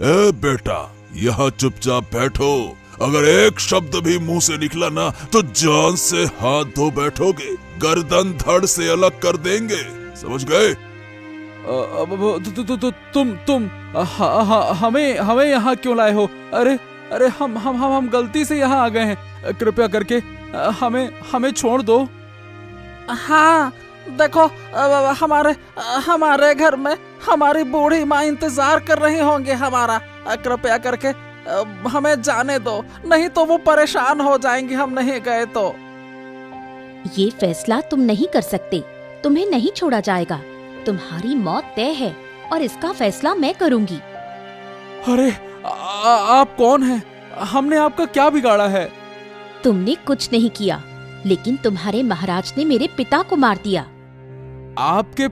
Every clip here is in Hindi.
ए बेटा, यहाँ चुपचाप बैठो। अगर एक शब्द भी मुंह से निकला ना तो जान से हाथ धो बैठोगे, गर्दन धड़ से अलग कर देंगे, समझ गए? तुम हमें यहाँ क्यों लाए हो? अरे हम गलती से यहाँ आ गए हैं, कृपया करके हमें छोड़ दो। हाँ देखो, हमारे घर में हमारी बूढ़ी माँ इंतजार कर रही होंगी हमारा। कृपया करके हमें जाने दो, नहीं तो वो परेशान हो जाएंगी हम नहीं गए तो। ये फैसला तुम नहीं कर सकते, तुम्हें नहीं छोड़ा जाएगा। तुम्हारी मौत तय है और इसका फैसला मैं करूंगी। अरे आप कौन हैं? हमने आपका क्या बिगाड़ा है? तुमने कुछ नहीं किया, लेकिन तुम्हारे महाराज ने मेरे पिता को मार दिया। आपके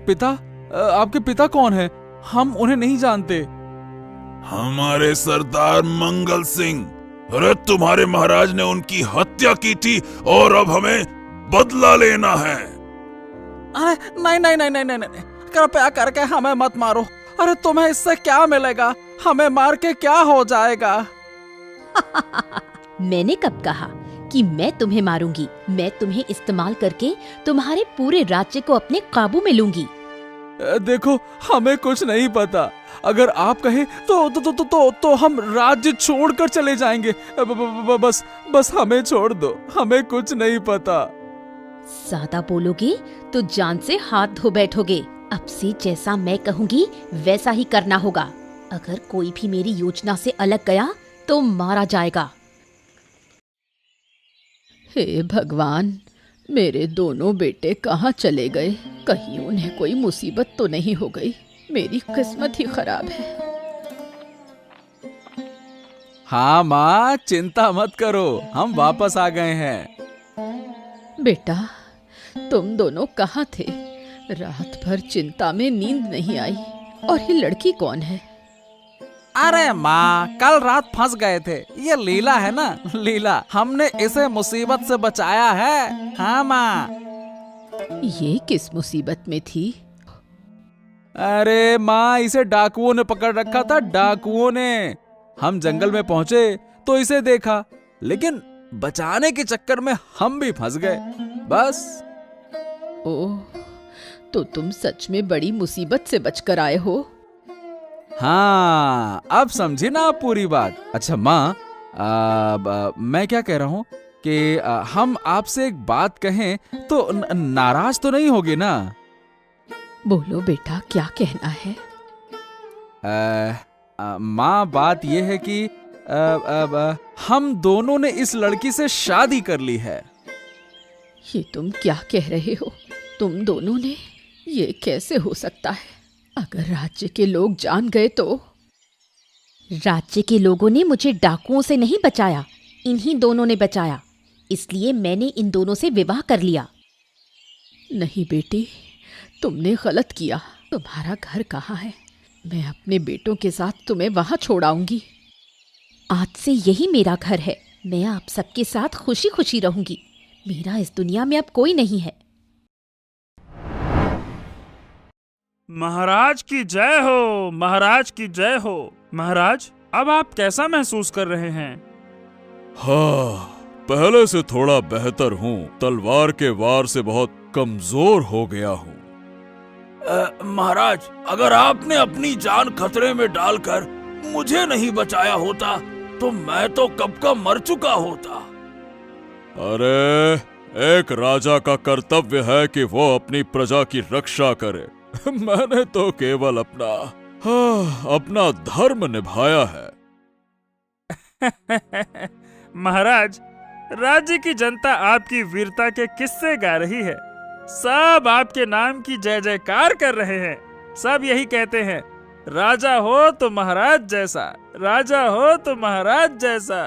पिता कौन है? हम उन्हें नहीं जानते। हमारे सरदार मंगल सिंह। अरे तुम्हारे महाराज ने उनकी हत्या की थी और अब हमें बदला लेना है। अरे नहीं, कृपया करके हमें मत मारो। अरे तुम्हें इससे क्या मिलेगा? हमें मार के क्या हो जाएगा? मैंने कब कहा कि मैं तुम्हें मारूंगी? मैं तुम्हें इस्तेमाल करके तुम्हारे पूरे राज्य को अपने काबू में लूंगी। देखो, हमें कुछ नहीं पता। अगर आप कहें तो हम राज्य छोड़कर चले जाएंगे। बस हमें छोड़ दो, हमें कुछ नहीं पता। ज्यादा बोलोगे तो जान से हाथ धो बैठोगे। अब से जैसा मैं कहूंगी वैसा ही करना होगा। अगर कोई भी मेरी योजना से अलग गया तो मारा जाएगा। हे भगवान, मेरे दोनों बेटे कहाँ चले गए? कहीं उन्हें कोई मुसीबत तो नहीं हो गई? मेरी किस्मत ही खराब है। हाँ माँ, चिंता मत करो, हम वापस आ गए हैं। बेटा, तुम दोनों कहाँ थे? रात भर चिंता में नींद नहीं आई। और ये लड़की कौन है? अरे माँ, कल रात फंस गए थे। ये लीला है ना, लीला। हमने इसे मुसीबत से बचाया है। हाँ माँ। ये किस मुसीबत में थी? अरे माँ, इसे डाकुओं ने पकड़ रखा था, डाकुओं ने। हम जंगल में पहुंचे तो इसे देखा, लेकिन बचाने के चक्कर में हम भी फंस गए, बस। ओह, तो तुम सच में बड़ी मुसीबत से बचकर आए हो। हाँ, अब समझी ना आप पूरी बात। अच्छा माँ, मैं क्या कह रहा हूँ कि हम आपसे एक बात कहें तो नाराज तो नहीं होगी ना? बोलो बेटा, क्या कहना है? माँ, बात यह है कि हम दोनों ने इस लड़की से शादी कर ली है। ये तुम क्या कह रहे हो? तुम दोनों ने? ये कैसे हो सकता है? अगर राज्य के लोग जान गए तो? राज्य के लोगों ने मुझे डाकुओं से नहीं बचाया, इन्हीं दोनों ने बचाया। इसलिए मैंने इन दोनों से विवाह कर लिया। नहीं बेटी, तुमने गलत किया। तुम्हारा घर कहाँ है? मैं अपने बेटों के साथ तुम्हें वहां छोड़ाऊंगी। आज से यही मेरा घर है। मैं आप सबके साथ खुशी खुशी रहूंगी। मेरा इस दुनिया में अब कोई नहीं है। महाराज की जय हो, महाराज की जय हो। महाराज, अब आप कैसा महसूस कर रहे हैं? हाँ, पहले से थोड़ा बेहतर हूँ। तलवार के वार से बहुत कमजोर हो गया हूँ। महाराज, अगर आपने अपनी जान खतरे में डालकर मुझे नहीं बचाया होता तो मैं तो कब का मर चुका होता। अरे, एक राजा का कर्तव्य है कि वो अपनी प्रजा की रक्षा करे। मैंने तो केवल अपना धर्म निभाया है। महाराज, राज्य की जनता आपकी वीरता के किस्से गा रही है। सब आपके नाम की जय जयकार कर रहे हैं। सब यही कहते हैं, राजा हो तो महाराज जैसा, राजा हो तो महाराज जैसा।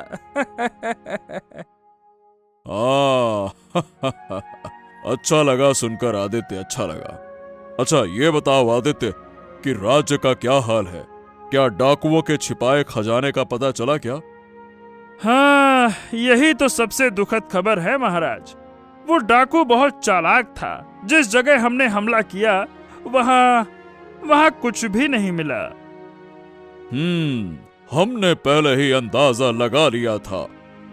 अच्छा लगा सुनकर आदित्य, अच्छा लगा। अच्छा ये बताओ आदित्य कि राज्य का क्या हाल है? क्या डाकुओं के छिपाए खजाने का पता चला क्या? हाँ, यही तो सबसे दुखद खबर है महाराज। वो डाकू बहुत चालाक था। जिस जगह हमने हमला किया वहाँ वहाँ कुछ भी नहीं मिला। हमने पहले ही अंदाजा लगा लिया था,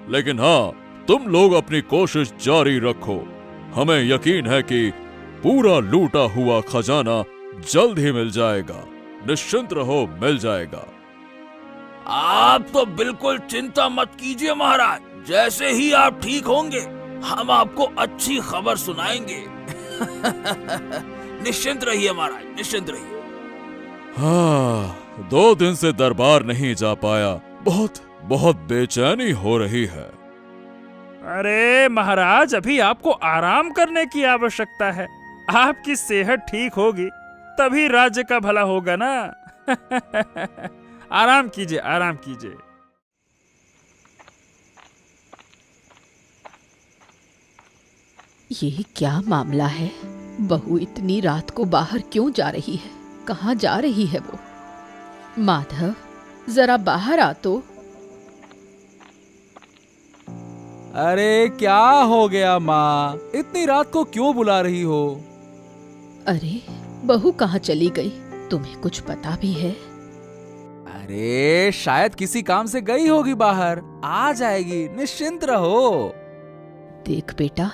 लेकिन हाँ, तुम लोग अपनी कोशिश जारी रखो। हमें यकीन है कि पूरा लूटा हुआ खजाना जल्द ही मिल जाएगा। निश्चिंत रहो, मिल जाएगा। आप तो बिल्कुल चिंता मत कीजिए महाराज, जैसे ही आप ठीक होंगे हम आपको अच्छी खबर सुनाएंगे। निश्चिंत रहिए महाराज, निश्चिंत रहिए। हाँ, 2 दिन से दरबार नहीं जा पाया, बहुत बहुत बेचैनी हो रही है। अरे महाराज, अभी आपको आराम करने की आवश्यकता है। आपकी सेहत ठीक होगी तभी राज्य का भला होगा ना। आराम कीजिए, आराम कीजिए। ये क्या मामला है? बहू इतनी रात को बाहर क्यों जा रही है? कहाँ जा रही है वो? माधव, जरा बाहर आ तो। अरे क्या हो गया माँ, इतनी रात को क्यों बुला रही हो? अरे बहू कहाँ चली गई? तुम्हें कुछ पता भी है? अरे शायद किसी काम से गई होगी बाहर, आ जाएगी, निश्चिंत रहो। देख बेटा,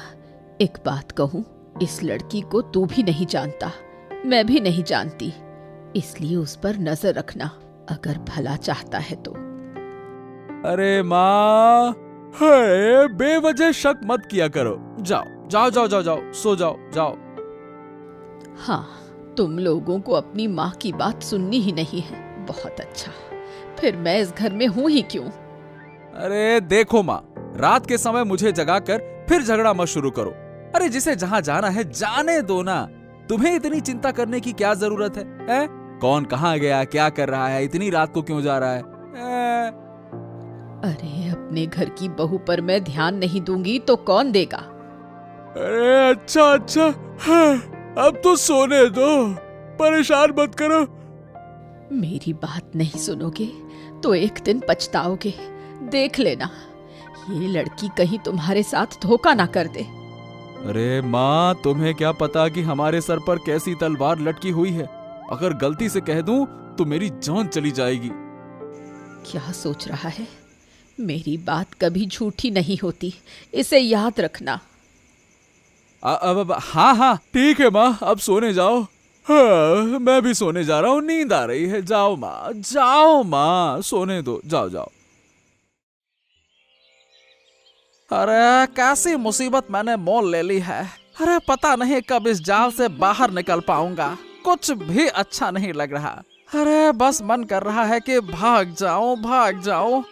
एक बात कहूँ, इस लड़की को तू भी नहीं जानता, मैं भी नहीं जानती, इसलिए उस पर नजर रखना अगर भला चाहता है तो। अरे माँ, है बेवजह शक मत किया करो। जाओ जाओ जाओ जाओ जाओ, सो जाओ, जाओ। हाँ, तुम लोगों को अपनी माँ की बात सुननी ही नहीं है। बहुत अच्छा, फिर मैं इस घर में हूँ ही क्यों? अरे देखो माँ, रात के समय मुझे जगाकर फिर झगड़ा मत शुरू करो। अरे जिसे जहाँ जाना है जाने दो ना, तुम्हें इतनी चिंता करने की क्या जरूरत है? कौन कहाँ गया, क्या कर रहा है, इतनी रात को क्यों जा रहा है? अरे अपने घर की बहू पर मैं ध्यान नहीं दूंगी तो कौन देगा? अरे अच्छा अच्छा, हाँ, अब तो सोने दो, परेशान मत करो। मेरी बात नहीं सुनोगे तो एक दिन पछताओगे। देख लेना, ये लड़की कहीं तुम्हारे साथ धोखा ना कर दे। अरे माँ, तुम्हें क्या पता कि हमारे सर पर कैसी तलवार लटकी हुई है। अगर गलती से कह दूं तो मेरी जान चली जाएगी। क्या सोच रहा है? मेरी बात कभी झूठी नहीं होती, इसे याद रखना। अब हाँ हाँ ठीक है माँ, अब सोने जाओ। हाँ, मैं भी सोने जा रहा हूँ, नींद आ रही है। जाओ माँ, जाओ माँ, सोने दो, जाओ जाओ। अरे कैसी मुसीबत मैंने मोल ले ली है। अरे पता नहीं कब इस जाल से बाहर निकल पाऊंगा, कुछ भी अच्छा नहीं लग रहा। अरे बस मन कर रहा है कि भाग जाऊं,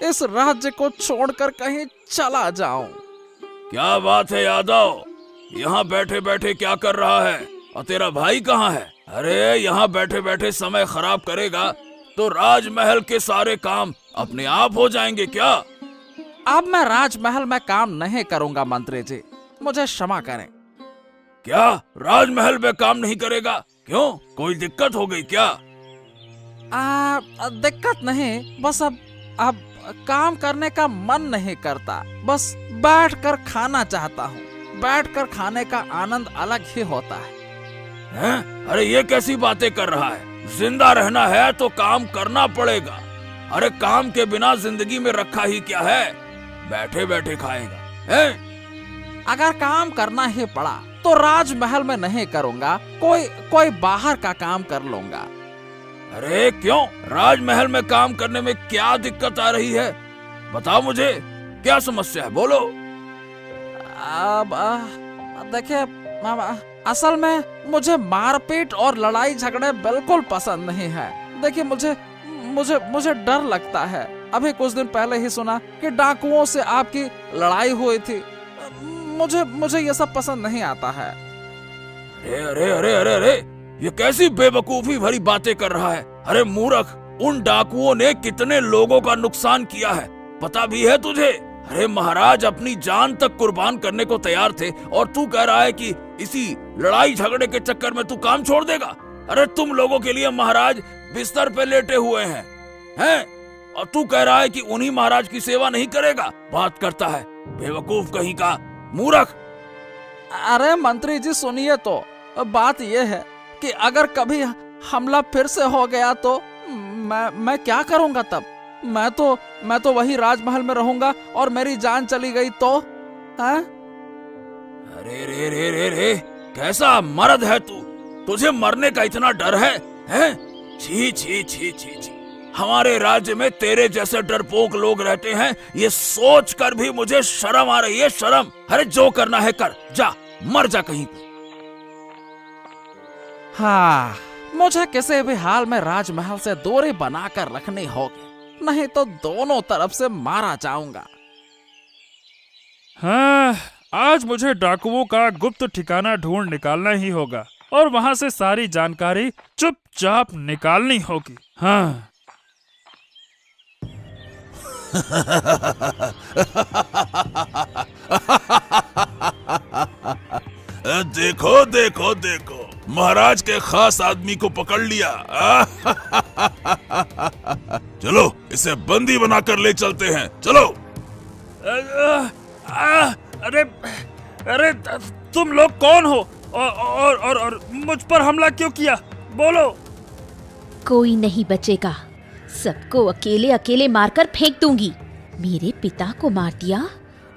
इस राज्य को छोड़कर कहीं चला जाऊं। क्या बात है यादव, यहाँ बैठे बैठे क्या कर रहा है? और तेरा भाई कहाँ है? अरे यहाँ बैठे बैठे समय खराब करेगा तो राजमहल के सारे काम अपने आप हो जाएंगे क्या? अब मैं राजमहल में काम नहीं करूंगा मंत्री जी, मुझे क्षमा करें। क्या राजमहल में काम नहीं करेगा? क्यों, कोई दिक्कत हो गई क्या? दिक्कत नहीं, बस अब काम करने का मन नहीं करता, बस बैठकर खाना चाहता हूँ। बैठकर खाने का आनंद अलग ही होता है। हैं? अरे ये कैसी बातें कर रहा है? जिंदा रहना है तो काम करना पड़ेगा। अरे काम के बिना जिंदगी में रखा ही क्या है? बैठे बैठे खाएगा हैं? अगर काम करना ही पड़ा तो राजमहल में नहीं करूंगा, कोई बाहर का काम कर लूंगा। अरे क्यों, राजमहल में काम करने में क्या दिक्कत आ रही है? बताओ मुझे, क्या समस्या है, बोलो। अब देखिए, असल में मुझे मारपीट और लड़ाई झगड़े बिल्कुल पसंद नहीं है। देखिए मुझे डर लगता है। अभी कुछ दिन पहले ही सुना कि डाकुओं से आपकी लड़ाई हुई थी। मुझे ये सब पसंद नहीं आता है। अरे अरे अरे अरे, ये कैसी बेवकूफी भरी बातें कर रहा है? अरे मूर्ख, उन डाकुओं ने कितने लोगों का नुकसान किया है, पता भी है तुझे? अरे महाराज अपनी जान तक कुर्बान करने को तैयार थे और तू कह रहा है कि इसी लड़ाई झगड़े के चक्कर में तू काम छोड़ देगा? अरे तुम लोगों के लिए महाराज बिस्तर पे लेटे हुए हैं? और तू कह रहा है कि उन्हीं महाराज की सेवा नहीं करेगा? बात करता है, बेवकूफ कहीं का, मूर्ख। अरे मंत्री जी सुनिए तो, बात यह है कि अगर कभी हमला फिर से हो गया तो मैं क्या करूंगा तब? मैं तो वही राजमहल में रहूंगा और मेरी जान चली गई तो? हैं? अरे रे रे रे रे, कैसा मर्द है तू? तुझे मरने का इतना डर है? हैं? छी छी छी छी छी, हमारे राज्य में तेरे जैसे डरपोक लोग रहते हैं, ये सोच कर भी मुझे शर्म आ रही है, शर्म। अरे जो करना है कर, जा मर जा कहीं पे। हाँ, मुझे किसी भी हाल में राजमहल से दूरी बनाकर रखनी होगी, नहीं तो दोनों तरफ से मारा जाऊंगा। हाँ, आज मुझे डाकुओं का गुप्त ठिकाना ढूंढ निकालना ही होगा और वहां से सारी जानकारी चुपचाप निकालनी होगी। हाँ। देखो देखो देखो, महाराज के खास आदमी को पकड़ लिया। चलो इसे बंदी बनाकर ले चलते हैं, चलो। अरे अरे, तुम लोग कौन हो और मुझ पर हमला क्यों किया? बोलो। कोई नहीं बचेगा, सबको अकेले अकेले मारकर फेंक दूंगी। मेरे पिता को मार दिया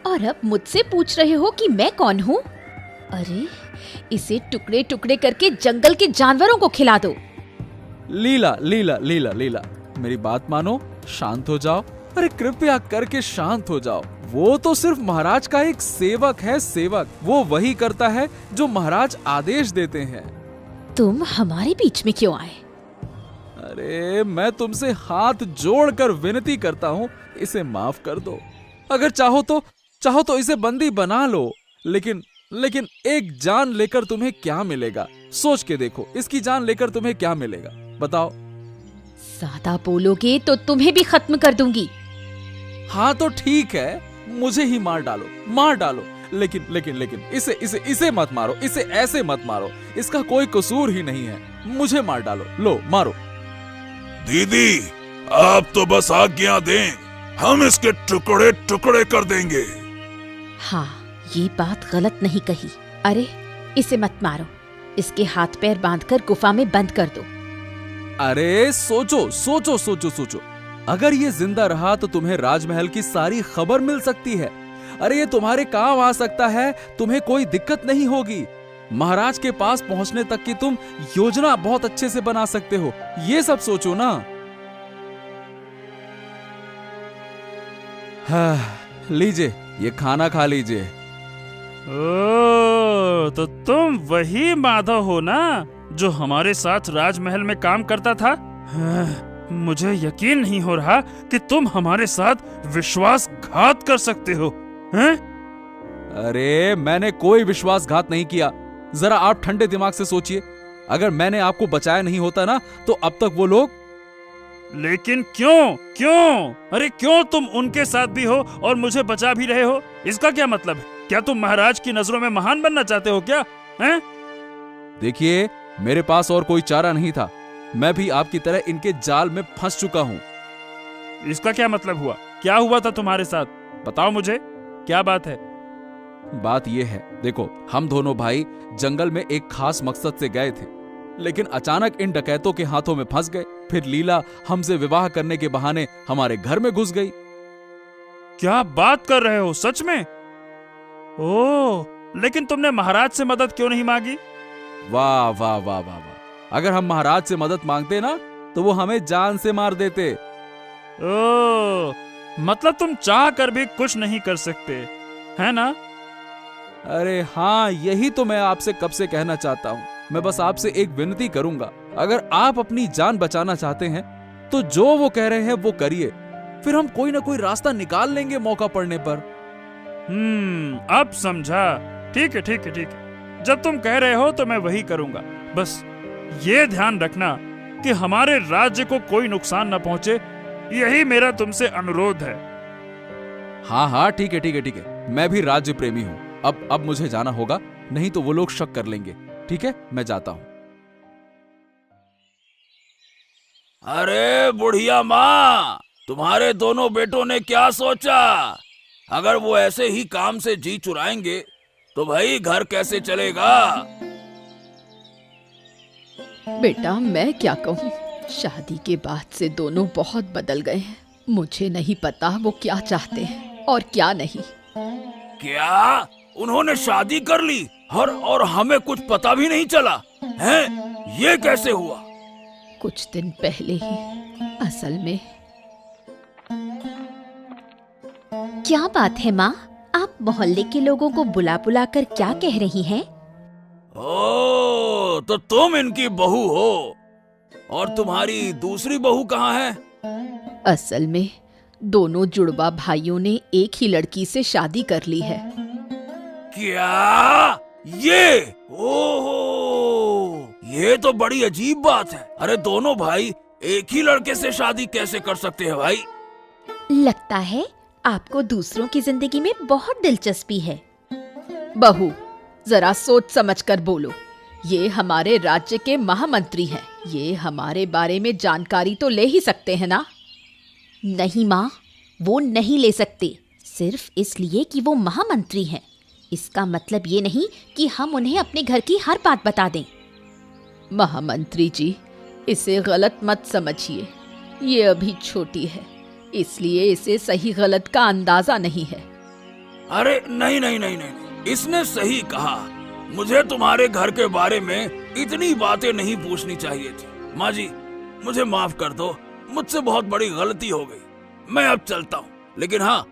और अब मुझसे पूछ रहे हो कि मैं कौन हूँ? अरे इसे टुकड़े टुकड़े करके जंगल के जानवरों को खिला दो। लीला लीला लीला लीला, मेरी बात मानो, शांत हो जाओ। अरे कृपया करके शांत हो जाओ। वो तो सिर्फ महाराज का एक सेवक है, सेवक। वो वही करता है जो महाराज आदेश देते हैं। तुम हमारे बीच में क्यों आए? अरे मैं तुमसे हाथ जोड़कर विनती करता हूँ, इसे माफ कर दो। अगर चाहो तो इसे बंदी बना लो, लेकिन एक जान लेकर तुम्हें क्या मिलेगा? सोच के देखो, इसकी जान लेकर तुम्हें क्या मिलेगा, बताओ। ज्यादा बोलोगे तो तुम्हें भी खत्म कर दूंगी। हाँ तो ठीक है, मुझे ही मार डालो, लेकिन इसे मत मारो, इसे ऐसे मत मारो, इसका कोई कसूर ही नहीं है। मुझे मार डालो, लो मारो। दीदी आप तो बस आज्ञा दें, हम इसके टुकड़े टुकड़े कर देंगे। हाँ, ये बात गलत नहीं कही। अरे इसे मत मारो, इसके हाथ पैर बांधकर गुफा में बंद कर दो। अरे सोचो, अगर ये जिंदा रहा तो तुम्हें राजमहल की सारी खबर मिल सकती है। अरे ये तुम्हारे काम आ सकता है, तुम्हें कोई दिक्कत नहीं होगी। महाराज के पास पहुंचने तक की तुम योजना बहुत अच्छे से बना सकते हो, ये सब सोचो ना। हाँ, लीजिए ये खाना खा लीजिए। ओ, तो तुम वही माधव हो ना जो हमारे साथ राजमहल में काम करता था? हाँ, मुझे यकीन नहीं हो रहा कि तुम हमारे साथ विश्वासघात कर सकते हो। हैं? अरे मैंने कोई विश्वासघात नहीं किया। जरा आप ठंडे दिमाग से सोचिए, अगर मैंने आपको बचाया नहीं होता ना तो अब तक वो लोग। लेकिन क्यों? अरे क्यों तुम उनके साथ भी हो और मुझे बचा भी रहे हो? इसका क्या मतलब है? क्या तुम महाराज की नजरों में महान बनना चाहते हो क्या? हैं? देखिए, मेरे पास और कोई चारा नहीं था। मैं भी आपकी तरह इनके जाल में फंस चुका हूँ। इसका क्या मतलब हुआ? क्या हुआ था तुम्हारे साथ? बताओ मुझे, क्या बात है? बात यह है, देखो, हम दोनों भाई जंगल में एक खास मकसद से गए थे, लेकिन अचानक इन डकैतों के हाथों में फंस गए। फिर लीला हमसे विवाह करने के बहाने हमारे घर में घुस गई। क्या बात कर रहे हो? सच में? ओह, लेकिन तुमने महाराज से मदद क्यों नहीं मांगी? वाह वाह वाह वाह वाह, अगर हम महाराज से मदद मांगते ना तो वो हमें जान से मार देते। ओह, मतलब तुम चाह कर भी कुछ नहीं कर सकते, है ना? अरे हाँ, यही तो मैं आपसे कब से कहना चाहता हूँ। मैं बस आपसे एक विनती करूंगा, अगर आप अपनी जान बचाना चाहते हैं तो जो वो कह रहे हैं वो करिए, फिर हम कोई ना कोई रास्ता निकाल लेंगे मौका पड़ने पर। अब समझा। ठीक है। जब तुम कह रहे हो तो मैं वही करूंगा। बस ये ध्यान रखना कि हमारे राज्य को कोई नुकसान न पहुंचे, यही मेरा तुमसे अनुरोध है। हाँ, ठीक है। मैं भी राज्य प्रेमी हूँ। अब मुझे जाना होगा, नहीं तो वो लोग शक कर लेंगे। ठीक है, मैं जाता हूँ। अरे बुढ़िया माँ, तुम्हारे दोनों बेटों ने क्या सोचा? अगर वो ऐसे ही काम से जी चुराएंगे तो भाई घर कैसे चलेगा? बेटा मैं क्या कहूँ, शादी के बाद से दोनों बहुत बदल गए हैं। मुझे नहीं पता वो क्या चाहते हैं और क्या नहीं। क्या उन्होंने शादी कर ली और हमें कुछ पता भी नहीं चला है? ये कैसे हुआ? कुछ दिन पहले ही। असल में क्या बात है माँ, आप मोहल्ले के लोगों को बुला बुला कर क्या कह रही हैं? ओ, तो तुम इनकी बहू हो। और तुम्हारी दूसरी बहू कहाँ है? असल में दोनों जुड़वा भाइयों ने एक ही लड़की से शादी कर ली है। क्या? ये? ओहो, ये तो बड़ी अजीब बात है। अरे दोनों भाई एक ही लड़के से शादी कैसे कर सकते हैं भाई? लगता है आपको दूसरों की जिंदगी में बहुत दिलचस्पी है। बहू जरा सोच समझ कर बोलो, ये हमारे राज्य के महामंत्री हैं, ये हमारे बारे में जानकारी तो ले ही सकते हैं ना? नहीं माँ, वो नहीं ले सकते, सिर्फ इसलिए कि वो महामंत्री हैं। इसका मतलब ये नहीं कि हम उन्हें अपने घर की हर बात बता दें। महामंत्री जी, इसे गलत मत समझिए। ये अभी छोटी है, इसलिए इसे सही गलत का अंदाजा नहीं है। अरे नहीं नहीं नहीं नहीं, इसने सही कहा। मुझे तुम्हारे घर के बारे में इतनी बातें नहीं पूछनी चाहिए थी। माँ जी, मुझे माफ कर दो, मुझसे बहुत बड़ी गलती हो गई। मैं अब चलता हूँ, लेकिन हाँ,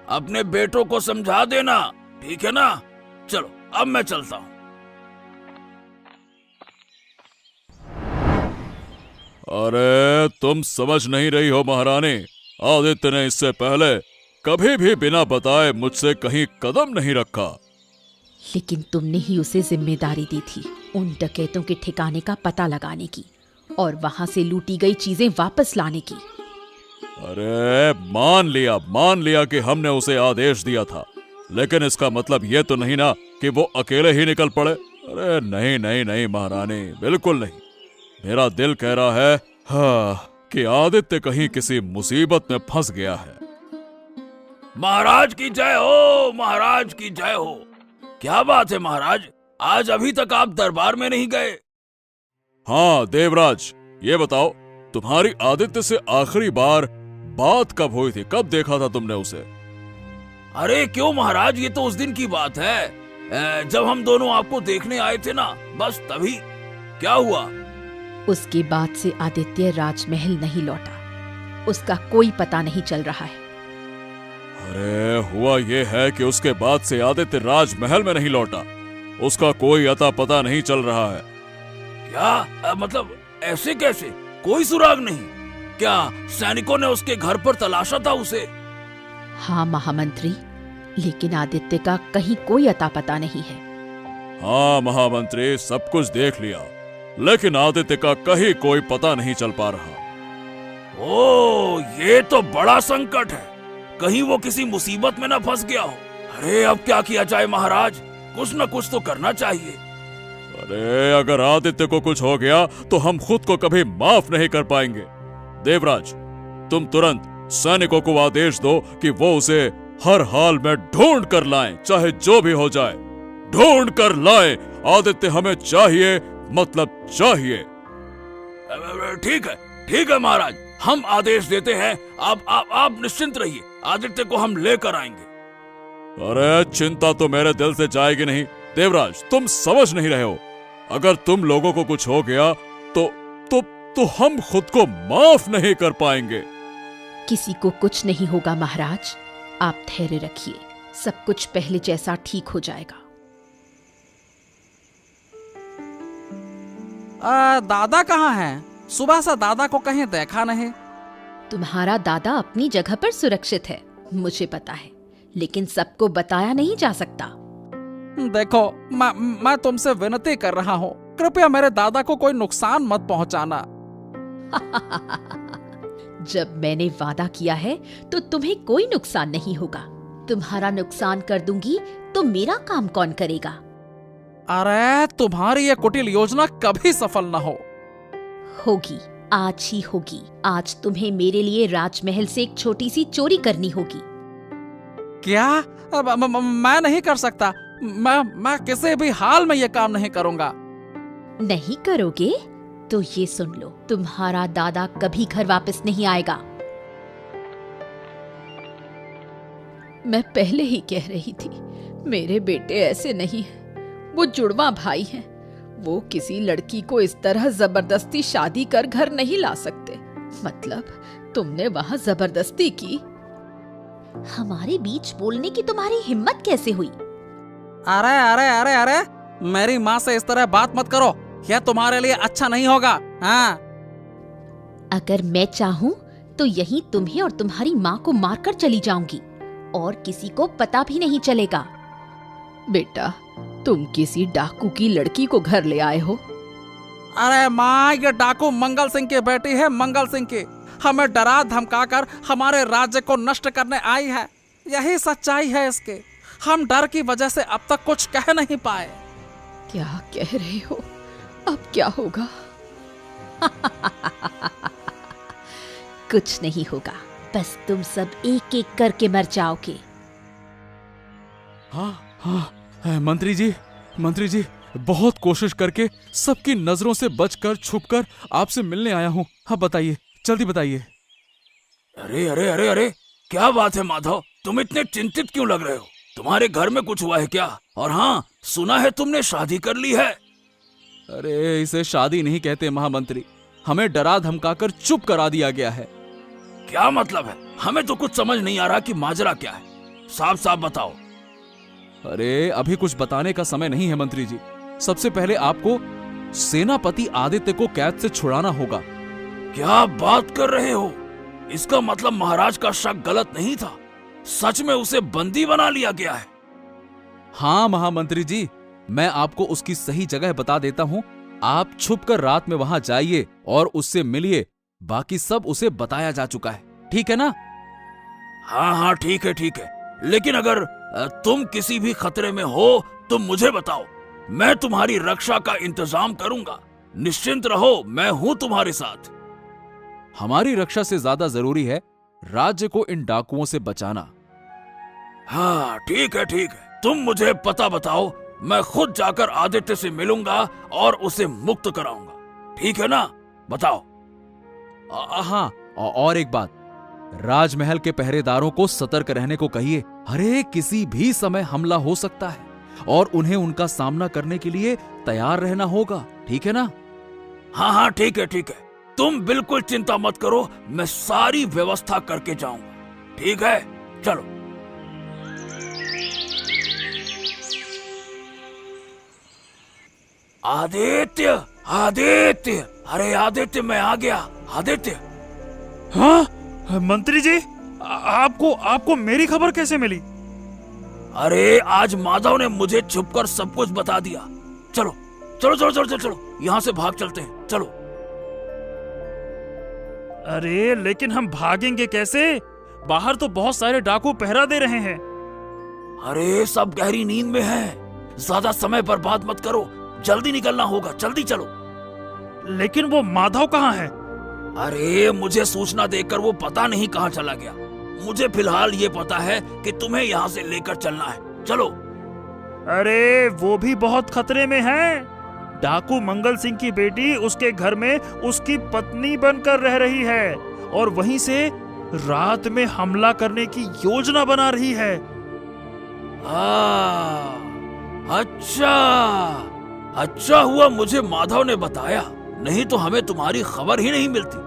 अपने बेटों को समझा देना, ठीक है ना? चलो अब मैं चलता हूँ। अरे तुम समझ नहीं रही हो महारानी, आदित्य ने इससे पहले कभी भी बिना बताए मुझसे कहीं कदम नहीं रखा। लेकिन तुमने ही उसे जिम्मेदारी दी थी उन डकैतों के ठिकाने का पता लगाने की और वहां से लूटी गई चीजें वापस लाने की। अरे मान लिया कि हमने उसे आदेश दिया था, लेकिन इसका मतलब ये तो नहीं ना कि वो अकेले ही निकल पड़े। अरे नहीं नहीं नहीं महारानी, बिल्कुल नहीं। मेरा दिल कह रहा है कि आदित्य कहीं किसी मुसीबत में फंस गया है। महाराज की जय हो, महाराज की जय हो। क्या बात है महाराज, आज अभी तक आप दरबार में नहीं गए? हाँ देवराज, ये बताओ तुम्हारी आदित्य से आखिरी बार बात कब हुई थी? कब देखा था तुमने उसे? अरे क्यों महाराज, ये तो उस दिन की बात है जब हम दोनों आपको देखने आए थे ना, बस तभी। क्या हुआ? उसके बाद से आदित्य राजमहल नहीं लौटा, उसका कोई पता नहीं चल रहा है। अरे हुआ ये है कि उसके बाद से आदित्य राजमहल में नहीं लौटा, उसका कोई अता पता नहीं चल रहा है। क्या मतलब ऐसे कैसे? कोई सुराग नहीं? क्या सैनिकों ने उसके घर पर तलाशा था उसे? हाँ महामंत्री, लेकिन आदित्य का कहीं कोई अता पता नहीं है। हाँ महामंत्री, सब कुछ देख लिया, लेकिन आदित्य का कहीं कोई पता नहीं चल पा रहा। ओ, ये तो बड़ा संकट है। कहीं वो किसी मुसीबत में ना फंस गया हो। अरे अब क्या किया जाए महाराज, कुछ न कुछ तो करना चाहिए। अरे अगर आदित्य को कुछ हो गया तो हम खुद को कभी माफ नहीं कर पाएंगे। देवराज, तुम तुरंत सैनिकों को आदेश दो कि वो उसे हर हाल में ढूंढ कर लाएं, चाहे जो भी हो जाए, ढूंढ कर लाएं। आदित्य हमें चाहिए, मतलब चाहिए। ठीक है महाराज, हम आदेश देते हैं। आप निश्चिंत रहिए, आदित्य को हम लेकर आएंगे। अरे चिंता तो मेरे दिल से जाएगी नहीं। देवराज, तुम समझ नहीं रहे हो, अगर तुम लोगों को कुछ हो गया तो हम खुद को माफ नहीं कर पाएंगे। किसी को कुछ नहीं होगा महाराज, आप धैर्य रखिए, सब कुछ पहले जैसा ठीक हो जाएगा। दादा कहाँ हैं? सुबह से दादा को कहीं देखा नहीं। तुम्हारा दादा अपनी जगह पर सुरक्षित है, मुझे पता है, लेकिन सबको बताया नहीं जा सकता। देखो, मैं तुमसे विनती कर रहा हूँ, कृपया मेरे दादा को कोई नुकसान मत पहुँचाना। जब मैंने वादा किया है तो तुम्हें कोई नुकसान नहीं होगा। तुम्हारा नुकसान कर दूंगी तो मेरा काम कौन करेगा? अरे तुम्हारी ये कुटिल योजना कभी सफल न हो। होगी, आज ही होगी। आज तुम्हें मेरे लिए राजमहल से एक छोटी सी चोरी करनी होगी। क्या? मैं नहीं कर सकता। मैं किसी भी हाल में ये काम नहीं करूंगा। नहीं करोगे? तो ये सुन लो, तुम्हारा दादा कभी घर वापस नहीं आएगा। मैं पहले ही कह रही थी, मेरे बेटे ऐसे नहीं हैं, वो जुड़वा भाई हैं। वो किसी लड़की को इस तरह जबरदस्ती शादी कर घर नहीं ला सकते। मतलब तुमने वहां जबरदस्ती की? हमारे बीच बोलने की तुम्हारी हिम्मत कैसे हुई? अरे अरे अरे अरे, मेरी माँ से इस तरह बात मत करो, यह तुम्हारे लिए अच्छा नहीं होगा। हाँ, अगर मैं चाहूँ तो यहीं तुम्हें और तुम्हारी माँ को मारकर चली जाऊंगी और किसी को पता भी नहीं चलेगा। बेटा, तुम किसी डाकू की लड़की को घर ले आए हो। अरे माँ, ये डाकू मंगल सिंह की बेटी है, मंगल सिंह की। हमें डरा धमकाकर हमारे राज्य को नष्ट करने आई है, यही सच्चाई है इसकी। हम डर की वजह से अब तक कुछ कह नहीं पाए। क्या कह रहे हो? अब क्या होगा? कुछ नहीं होगा, बस तुम सब एक एक करके मर जाओगे। हाँ, मंत्री जी, बहुत कोशिश करके सबकी नजरों से बचकर छुपकर आपसे मिलने आया हूँ। हाँ बताइए, जल्दी बताइए। अरे अरे अरे अरे, क्या बात है माधव, तुम इतने चिंतित क्यों लग रहे हो? तुम्हारे घर में कुछ हुआ है क्या? और हाँ, सुना है तुमने शादी कर ली है। अरे इसे शादी नहीं कहते महामंत्री, हमें डरा धमकाकर चुप करा दिया गया है। क्या मतलब है? हमें तो कुछ समझ नहीं आ रहा कि माजरा क्या है, साफ साफ बताओ। अरे अभी कुछ बताने का समय नहीं है मंत्री जी। सबसे पहले आपको सेनापति आदित्य को कैद से छुड़ाना होगा। क्या बात कर रहे हो? इसका मतलब महाराज का शक गलत नहीं था, सच में उसे बंदी बना लिया गया है। हाँ महामंत्री जी, मैं आपको उसकी सही जगह बता देता हूँ। आप छुपकर रात में वहां जाइए और उससे मिलिए। बाकी सब उसे बताया जा चुका है, ठीक है ना? हाँ हाँ, ठीक है ठीक है, लेकिन अगर तुम किसी भी खतरे में हो तो मुझे बताओ, मैं तुम्हारी रक्षा का इंतजाम करूंगा। निश्चिंत रहो, मैं हूं तुम्हारे साथ। हमारी रक्षा से ज्यादा जरूरी है राज्य को इन डाकुओं से बचाना। हाँ ठीक है ठीक है, तुम मुझे पता बताओ, मैं खुद जाकर आदित्य से मिलूंगा और उसे मुक्त कराऊंगा, ठीक है ना? बताओ। हाँ, और एक बात, राजमहल के पहरेदारों को सतर्क रहने को कहिए। अरे किसी भी समय हमला हो सकता है और उन्हें उनका सामना करने के लिए तैयार रहना होगा, ठीक है ना? हाँ हाँ ठीक है ठीक है, तुम बिल्कुल चिंता मत करो, मैं सारी व्यवस्था करके जाऊंगा, ठीक है? चलो। आदित्य, आदित्य, अरे आदित्य, मैं आ गया। आदित्य। हाँ मंत्री जी, आपको मेरी खबर कैसे मिली? अरे आज माधव ने मुझे छुपकर सब कुछ बता दिया। चलो चलो चलो चलो चलो चलो, यहाँ से भाग चलते हैं, चलो। अरे लेकिन हम भागेंगे कैसे? बाहर तो बहुत सारे डाकू पहरा दे रहे हैं। अरे सब गहरी नींद में हैं, ज्यादा समय बर्बाद मत करो, जल्दी निकलना होगा, जल्दी चलो। लेकिन वो माधव कहाँ है? अरे मुझे सूचना देकर वो पता नहीं कहाँ चला गया। मुझे फिलहाल ये पता है कि तुम्हें यहाँ से लेकर चलना है, चलो। अरे वो भी बहुत खतरे में है। डाकू मंगल सिंह की बेटी उसके घर में उसकी पत्नी बनकर रह रही है और वहीं से रात में हमला करने की योजना बना रही है। अच्छा अच्छा हुआ मुझे माधव ने बताया, नहीं तो हमें तुम्हारी खबर ही नहीं मिलती।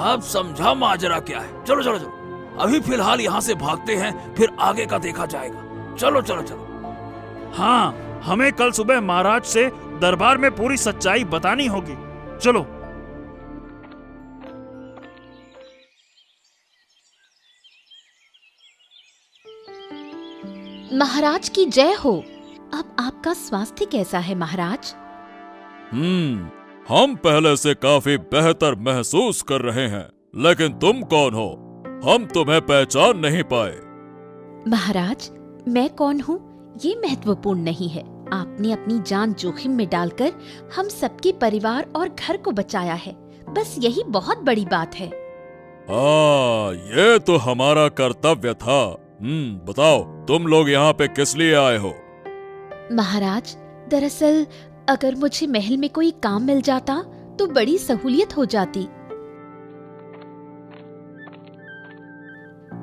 अब समझा माजरा क्या है। चलो चलो चलो, अभी फिलहाल यहाँ से भागते हैं, फिर आगे का देखा जाएगा। चलो चलो चलो। हाँ, हमें कल सुबह महाराज से दरबार में पूरी सच्चाई बतानी होगी। चलो। महाराज की जय हो। अब आपका स्वास्थ्य कैसा है महाराज? हम पहले से काफी बेहतर महसूस कर रहे हैं, लेकिन तुम कौन हो? हम तुम्हें पहचान नहीं पाए। महाराज, मैं कौन हूँ ये महत्वपूर्ण नहीं है। आपने अपनी जान जोखिम में डालकर हम सबके परिवार और घर को बचाया है, बस यही बहुत बड़ी बात है। ये तो हमारा कर्तव्य था। बताओ, तुम लोग यहाँ पे किस लिए आए हो? महाराज, दरअसल अगर मुझे महल में कोई काम मिल जाता तो बड़ी सहूलियत हो जाती।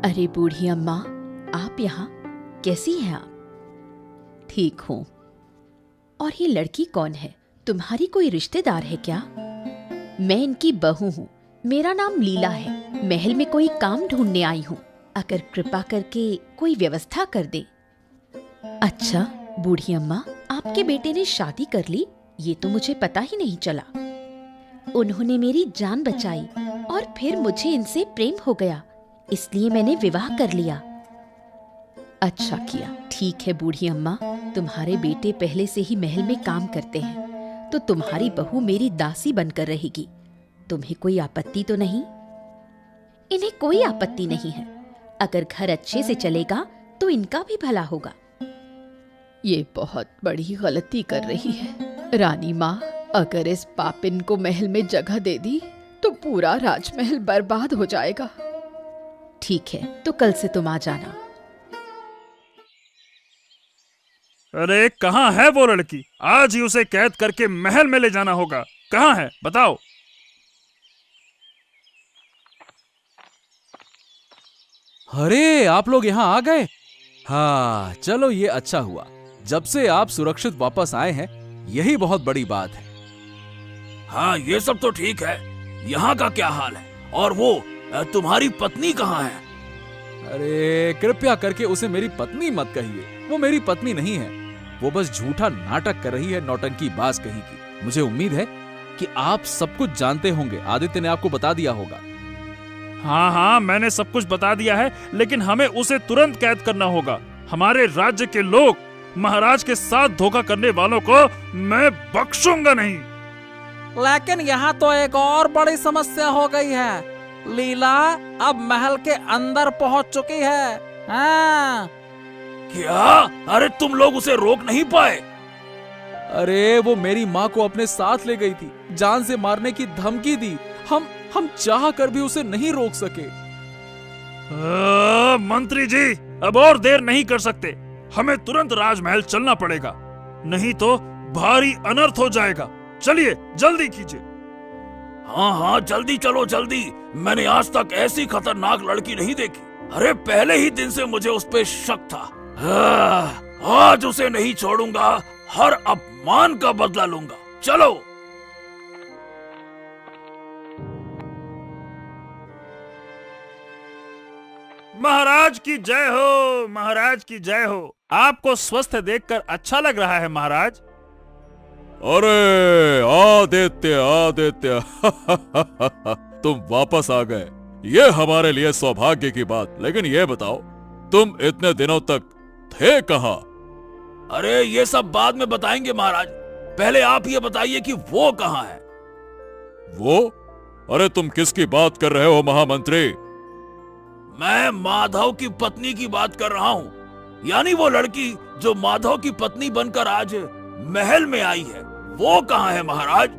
अरे बूढ़ी अम्मा, आप यहाँ? कैसी हैं आप? ठीक हूँ। और ये लड़की कौन है? तुम्हारी कोई रिश्तेदार है क्या? मैं इनकी बहू हूँ। मेरा नाम लीला है। महल में कोई काम ढूंढने आई हूँ। अगर कृपा करके कोई व्यवस्था कर दे। अच्छा बूढ़ी अम्मा, आपके बेटे ने शादी कर ली? ये तो मुझे पता ही नहीं चला। उन्होंने मेरी जान बचाई और फिर मुझे इनसे प्रेम हो गया, इसलिए मैंने विवाह कर लिया। अच्छा किया। ठीक है बूढ़ी अम्मा, तुम्हारे बेटे पहले से ही महल में काम करते हैं, तो तुम्हारी बहू मेरी दासी बनकर रहेगी। तुम्हें कोई आपत्ति तो नहीं? इन्हें कोई आपत्ति नहीं है। अगर घर अच्छे से चलेगा तो इनका भी भला होगा। ये बहुत बड़ी गलती कर रही है रानी माँ। अगर इस पापिन को महल में जगह दे दी तो पूरा राजमहल बर्बाद हो जाएगा। ठीक है, तो कल से तुम आ जाना। अरे कहाँ है वो लड़की? आज ही उसे कैद करके महल में ले जाना होगा। कहाँ है बताओ? अरे आप लोग यहाँ आ गए। हाँ चलो, ये अच्छा हुआ। जब से आप सुरक्षित वापस आए हैं, यही बहुत बड़ी बात है। हाँ ये सब तो ठीक है। यहाँ का क्या हाल है? और वो तुम्हारी पत्नी कहाँ है? अरे कृपया करके उसे मेरी पत्नी मत कहिए। वो मेरी पत्नी नहीं है। वो बस झूठा नाटक कर रही है, नौटंकी बाज कहीं की। मुझे उम्मीद है कि आप सब कुछ जानते होंगे। आदित्य ने आपको बता दिया होगा। हाँ हाँ, मैंने सब कुछ बता दिया है, लेकिन हमें उसे तुरंत कैद करना होगा। हमारे राज्य के लोग महाराज के साथ धोखा करने वालों को मैं बख्शूंगा नहीं। लेकिन यहाँ तो एक और बड़ी समस्या हो गई है। लीला अब महल के अंदर पहुँच चुकी है। हाँ। क्या? अरे तुम लोग उसे रोक नहीं पाए? अरे वो मेरी माँ को अपने साथ ले गई थी, जान से मारने की धमकी दी। हम चाह कर भी उसे नहीं रोक सके। मंत्री जी, अब और देर नहीं कर सकते। हमें तुरंत राजमहल चलना पड़ेगा, नहीं तो भारी अनर्थ हो जाएगा। चलिए जल्दी कीजिए। हाँ हाँ जल्दी चलो जल्दी। मैंने आज तक ऐसी खतरनाक लड़की नहीं देखी। अरे पहले ही दिन से मुझे उस पे शक था। आज उसे नहीं छोड़ूंगा। हर अपमान का बदला लूंगा। चलो। महाराज की जय हो, महाराज की जय हो। आपको स्वस्थ देखकर अच्छा लग रहा है महाराज। अरे आदित्य आदित्य तुम वापस आ गए। ये हमारे लिए सौभाग्य की बात। लेकिन ये बताओ, तुम इतने दिनों तक थे कहाँ? अरे ये सब बाद में बताएंगे महाराज। पहले आप ये बताइए कि वो कहाँ है? वो? अरे तुम किसकी बात कर रहे हो महामंत्री? मैं माधव की पत्नी की बात कर रहा हूँ। यानी वो लड़की जो माधव की पत्नी बनकर आज महल में आई है, वो कहाँ है महाराज?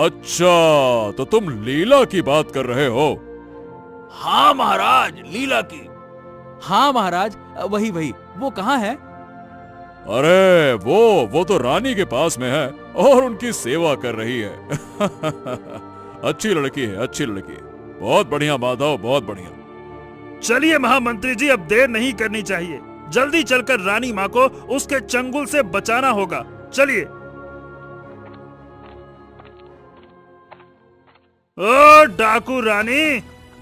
अच्छा, तो तुम लीला की बात कर रहे हो? हाँ महाराज, लीला की। हाँ महाराज, वही वही। वो कहाँ है? अरे वो तो रानी के पास में है और उनकी सेवा कर रही है। अच्छी लड़की है, अच्छी लड़की है। बहुत बढ़िया माधव, बहुत बढ़िया। चलिए महामंत्री जी, अब देर नहीं करनी चाहिए। जल्दी चलकर रानी माँ को उसके चंगुल से बचाना होगा। चलिए। ओ डाकू रानी,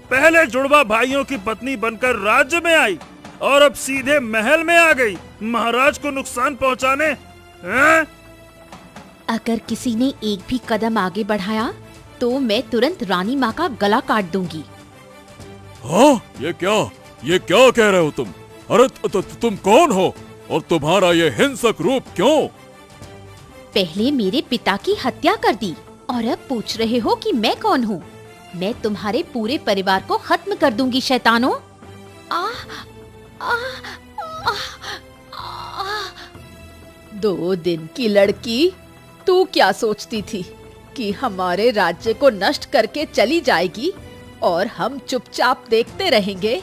पहले जुड़वा भाइयों की पत्नी बनकर राज्य में आई और अब सीधे महल में आ गई महाराज को नुकसान पहुंचाने। हैं? अगर किसी ने एक भी कदम आगे बढ़ाया तो मैं तुरंत रानी माँ का गला काट दूंगी। हाँ, ये क्या कह रहे हो तुम? अरे तुम कौन हो और तुम्हारा ये हिंसक रूप क्यों? पहले मेरे पिता की हत्या कर दी और अब पूछ रहे हो कि मैं कौन हूँ? मैं तुम्हारे पूरे परिवार को खत्म कर दूंगी शैतानों। दो दिन की लड़की, तू क्या सोचती थी कि हमारे राज्य को नष्ट करके चली जाएगी और हम चुपचाप देखते रहेंगे?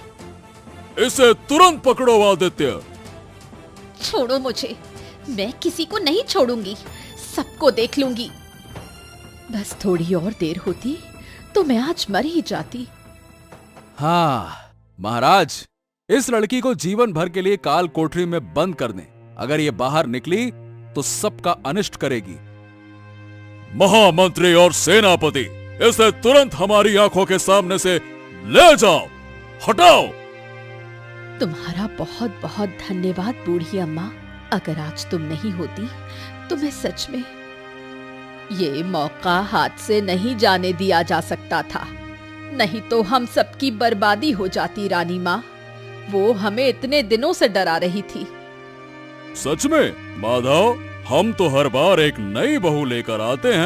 इसे तुरंत पकड़ो आदित्य। छोड़ो मुझे, मैं किसी को नहीं छोड़ूंगी, सबको देख लूंगी। बस थोड़ी और देर होती तो मैं आज मर ही जाती। हाँ महाराज, इस लड़की को जीवन भर के लिए काल कोठरी में बंद कर दें। अगर ये बाहर निकली तो सबका अनिष्ट करेगी। महामंत्री और सेनापति, इसे तुरंत हमारी आंखों के सामने से ले जाओ, हटाओ। तुम्हारा बहुत बहुत धन्यवाद बूढ़ी अम्मा। अगर आज तुम नहीं होती तो मैं सच में ये मौका हाथ से नहीं जाने दिया जा सकता था। नहीं तो हम सबकी बर्बादी हो जाती रानी माँ। वो हमें इतने दिनों से डरा रही थी। सच में माधव, हम तो हर बार एक नई बहू लेकर आते हैं।